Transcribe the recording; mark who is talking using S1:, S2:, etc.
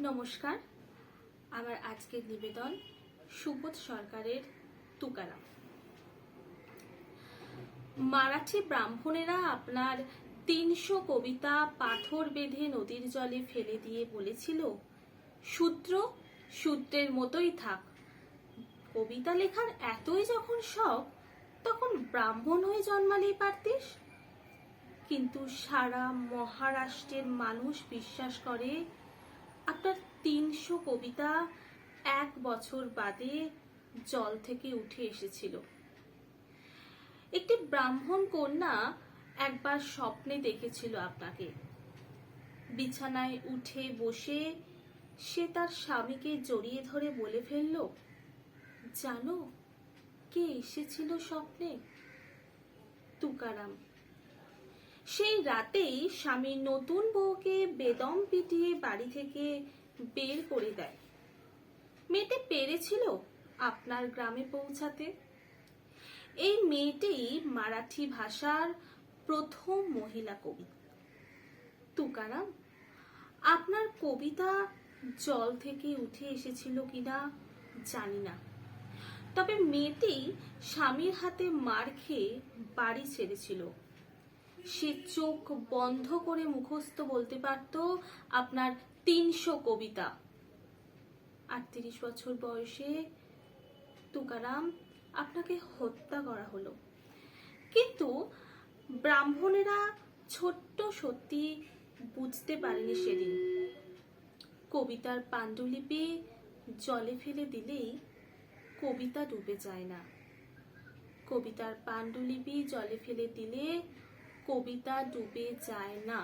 S1: নমস্কার। আমার আজকের নিবেদন সুবোধ সরকারের তুকারাম। মারাঠি ব্রাহ্মণেরা আপনার ৩০০ কবিতা পাথর বেঁধে নদীর জলে ফেলে দিয়ে বলেছিল, শূদ্র শূদ্রের মতোই থাক। কবিতা লেখার এতই যখন শখ, তখন ব্রাহ্মণ হয়ে জন্মালেই পারতিস। কিন্তু সারা মহারাষ্ট্রের মানুষ বিশ্বাস করে আপনার ৩০০ কবিতা ১ বছর বাদে জল থেকে উঠে এসেছিল। একটি ব্রাহ্মণ কন্যা একবার স্বপ্নে দেখেছিল আপনাকে। বিছানায় উঠে বসে সে তার স্বামীকে জড়িয়ে ধরে বলে ফেলল, জানো কে এসেছিল স্বপ্নে? তুকারাম। সেই রাতেই স্বামী নতুন বউকে বেদম পিটিয়ে বাড়ি থেকে বের করে দেয়। মেয়েটি পেরেছিল আপনার গ্রামে পৌঁছাতে। এই মেয়েটি মারাঠি ভাষার প্রথম মহিলা কবি। তুকারাম, আপনার কবিতা জল থেকে উঠে এসেছিল কিনা জানি না, তবে মেয়েটি স্বামীর হাতে মার খেয়ে বাড়ি ছেড়েছিল। সে চোখ বন্ধ করে মুখস্থ বলতে পারত আপনার ৩০০ কবিতা। ৩৮ বছর বয়সে তুকারাম আপনাকে হত্যা করা হলো। কিন্তু ব্রাহ্মণেরা ছোট্ট সত্যি বুঝতে পারেনি সেদিন। কবিতার পাণ্ডুলিপি জলে ফেলে দিলেই কবিতা ডুবে যায় না। কবিতার পাণ্ডুলিপি জলে ফেলে দিলে কবিতা ডুবে যায় না।